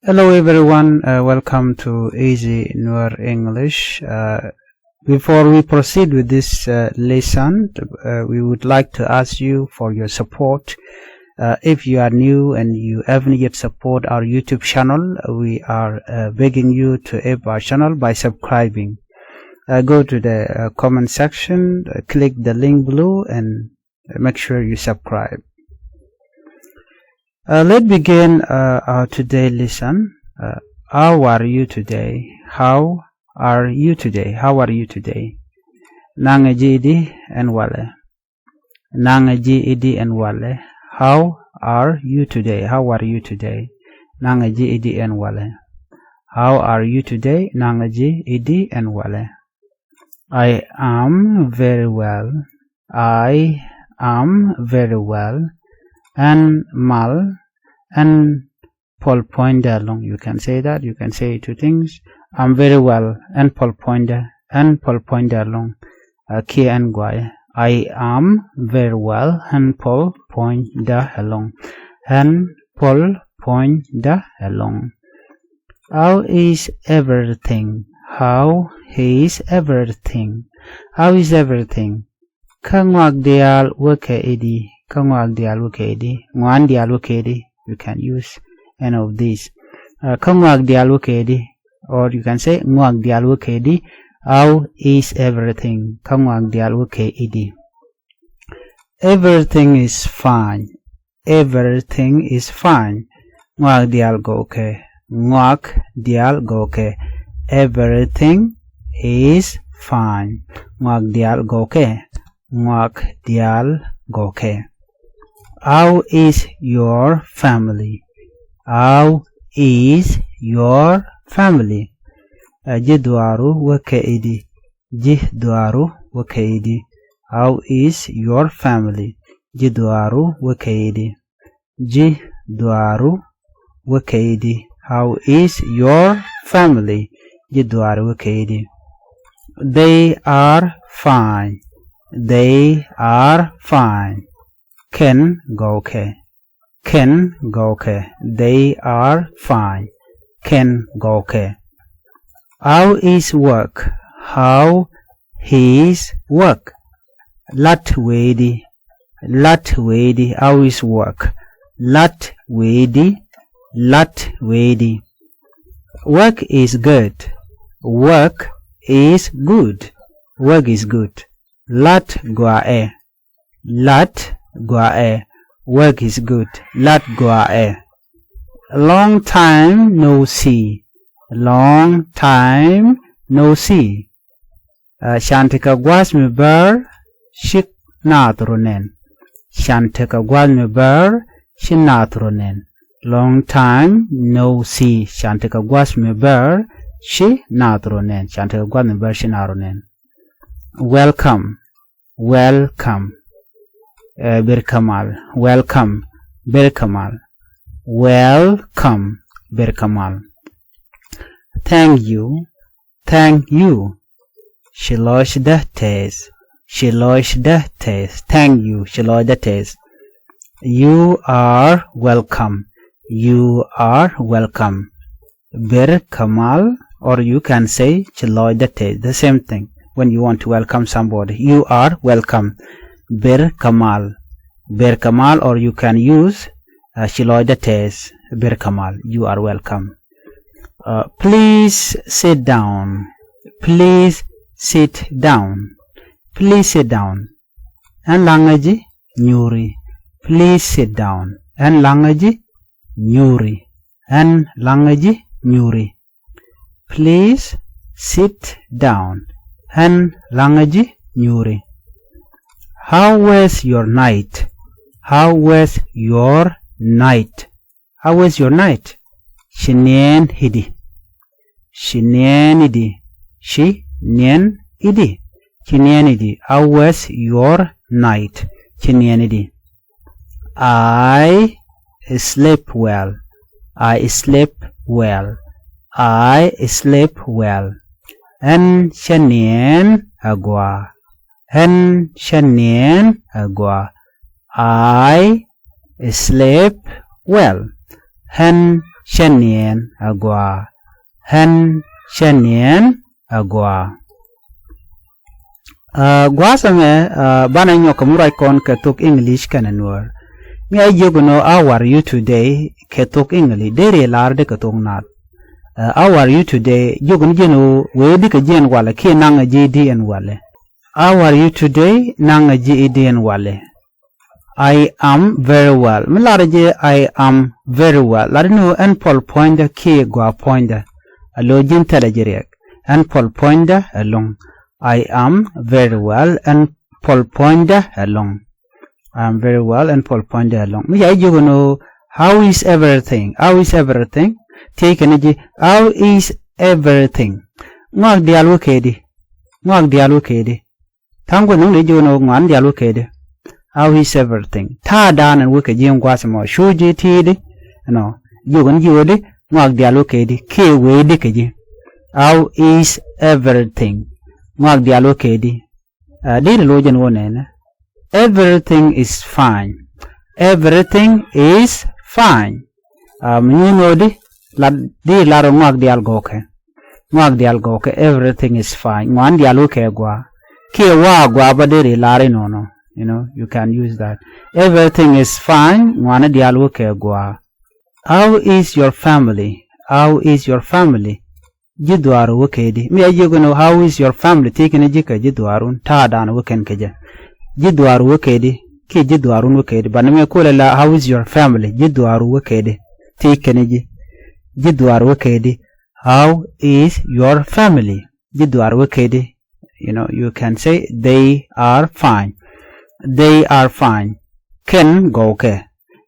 Hello everyone, welcome to Easy Nuer English. Before we proceed with this lesson, we would like to ask you for your support. If you are new and you haven't yet support our YouTube channel, we are begging you to help our channel by subscribing. Go to the comment section, click the link below and make sure you subscribe. Let's begin our today's lesson. How are you today? How are you today? How are you today? Nangaji idi and wale. Nangaji idi and wale. How are you today? How are you today? Nangaji idi and wale. How are you today? Nangaji idi and wale. I am very well. I am very well. And mal and Paul pointer long. You can say that. You can say two things. I'm very well and Paul pointer long. K and guai. I am very well and Paul pointer along. And Paul pointer along. How is everything? How is everything? How is everything? Kangwag dial wake edi. Kangwag dial wake edi. Ngwan dial wake edi. You can use any of these. Kangwag dial wake edi. Or you can say ngwag dial wake edi. How is everything? Kangwag dial wake edi. Everything is fine. Everything is fine. Ngwag dial goke. Ngwag dial goke. Everything is fine. Ngwag dial goke. Ngwag dial goke. How is your family? How is your family? Jidwaru wake idi. Jidwaru wake idi. How is your family? Jidwaru wake idi. Jidwaru wake idi. How is your family? Jidwaru wake idi. They are fine. They are fine. Ken goke. Ken goke. They are fine. Ken goke. How is work? How is work? Lat wedi. Lat wedi. How is work? Lat wedi. Lat wedi. Work is good. Work is good. Work is good. Lat guae. Lat guae. Work is good. Lat guae. Long time no see. Long time no see. Shantika gwas me ber shik natronen. Shantika gwas me ber shik natronen. Long time no see. Shantika gwas me ber shik natronen. Shantika gwas me ber shik natronen. Welcome. Welcome. Birkamal. Welcome. Birkamal. Welcome. Birkamal. Thank you. Thank you. Shilosh the test. Shilosh the test. Thank you. Shilosh the test. You are welcome. You are welcome. Birkamal, or you can say Shilosh the test. The same thing. When you want to welcome somebody, you are welcome. Bir Kamal. Bir Kamal, or you can use Shiloh the test. Bir Kamal. You are welcome. Please sit down. Please sit down. Please sit down. And langaji nyuri. Please sit down. And langaji nyuri. And langaji nyuri. Please sit down. And langaji nyuri. How was your night? How was your night? How was your night? Shinien hidi. Shinien hidi. Shinien hidi. Shinien hidi. How was your night? Shinien hidi. I slept well. I slept well. I slept well. And shanien agua. And shanien agua. I slept well. And shenien agwa. Hen shenien agwa. Gwa same bana nyoka murai kon ke Thok English kana Nuer. Me ayogono how are you today ke Thok English dere larde ke Thok Nath. How are you today? Jogun jeno wedi ke jen wale ke nanga JDN wale. How are you today? Nanga JDN wale. I am very well. Milarje I am very well. Larino en pol pointer ke gwa pointer. Alo jin telejeriek. En pol pointer along. I am very well and pol pointer along. I am very well and pol pointer along. Me ayogono how is everything? How is everything? Take energy. How is everything? Ngak dialu kedi. Ngak dialu kedi. Tango nung le jono ngwan dialu kedi. How is everything? Ta dan and wike jim gwasamo. Shuji tidi. No. Jogon jodi. Ngak dialu kedi. Ke wedi keji. How is everything? Ngak dialu kedi. Diri lojan wonena. Everything is fine. Everything is fine. Mnimodi. Di laro ngak dial goke. Ngak dial goke. Everything is fine. Ngwan dialu ke gwa. Ke wa gwa badiri lari no. You know, you can use that. Everything is fine. Ngwana dialu ke gwa. How is your family? How is your family? Jidwaru wukedi. Me ayogono how is your family? Taking a jika jidwarun. Ta dan wuken keja. Jidwaru wukedi. Ki jidwarun wukedi. Baname kulela how is your family? Jidwaru wukedi. Taking a jika. Jidwaru wukedi. How is your family? Jidwaru wukedi. You know, you can say they are fine. They are fine. Ken goke.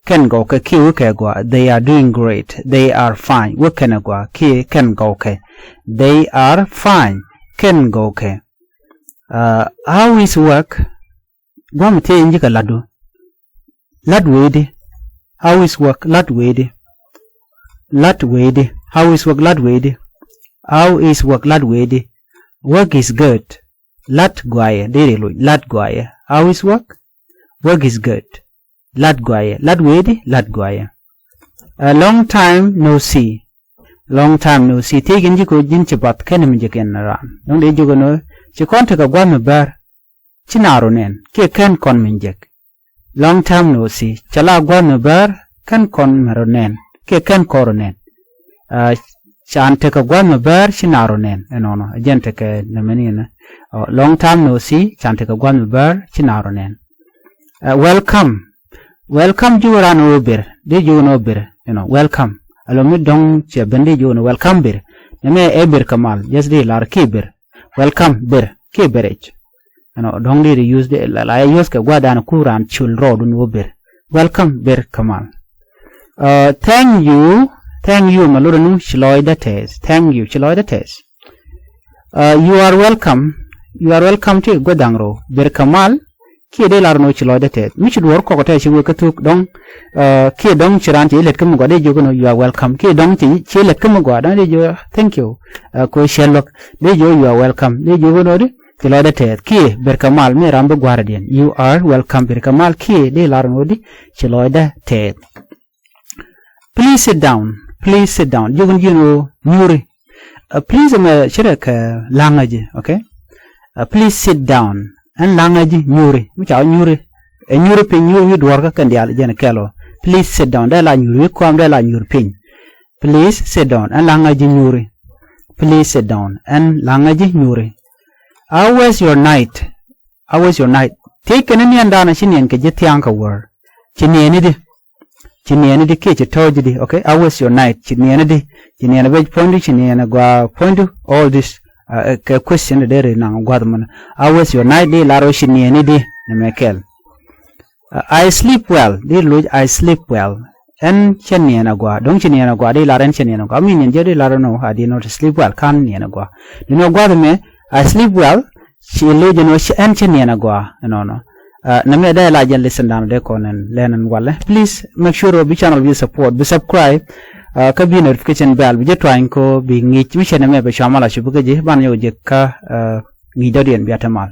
Ken goke ki wuke gwa. They are doing great. They are fine. Wuken gwa ki ken goke. They are fine. Ken goke. How is work? Gwa mte injika ladu. Ladwedi. How is work? Ladwedi. Ladwedi. How is work? Ladwedi. How is work? Ladwedi. Work is good. Lat gwaye. Derilu. Lat gwaye. How is work? Work is good. Lat gwaye. Ladwedi. Lat gwaye. A long time no see. Long time no see. Take in jiko jin chibat kenim jiken ran. Don't they jugo no? Chikonte ka gwa bar. Chinaro nen. Ke ken kon minjek. Long time no see. Chala gwa bar. Ken kon meronen. Ke ken koronen. Chante ka gwa bar. Chinaro nen. Enono. Agente ke nemenina. Long time no see. Chante ka gwa bar. Chinaro nen. Welcome. Welcome juran obir. De juno bir. You know, welcome. Alomi dong che bendi juno welcome bir. Neme ebir kamal. Yes de lar kibir. Welcome bir. Kibirich. You know, dong de use de la use ka gwa kuran chul road no bir. Welcome bir kamal. Thank you. Thank you maluranu shloida tes. Thank you shloida tes. You are welcome. You are welcome to godangro. Bir kamal. Ki de lar no chloida tes. Mi should work ko ta shi ka tuk dong ki dong chiran ti let kum de jogo no you are welcome. Ki dong ti let kum gwa de jo thank you. Ko shelok de jo you are welcome. De jogo no de chloida tes. Ki bir kamal me rambo guardian. You are welcome bir kamal ki de lar no di chloida tes. Please sit down. Please sit down. You know, Muri. Please, shirek language, okay? Please sit down. And language, Muri. Which are Muri. A European, you work and the Algen Kello. Please sit down. They like you come, they like European. Please sit down. And language, Muri. Please sit down. And language, Muri. How was your night? How was your night? Take an Indian down a Shinian Kajetianka word. Chinianidi. Chiniana de kitchen told you, okay? How was your night? Chiniana veg point, chiniana gua point, all this question there now, Guadman. How was your night? De laro chiniana de Mekel. I sleep well. De Lord, I sleep well. And chiniana gua, don't chiniana gua, de laran chiniana gua. I mean, Jerry laro no, I did not sleep well, can niana gua. You know, Guadame, I sleep well. She lord, you know, and chiniana gua, no. Name da la jen listen down de kon and learn and wale. Please make sure be channel will support, be subscribe, ka be notification bell, be trying ko be ngich mi chene me be shamala shubuke je ban yo je ka ngi dodien bi atamal.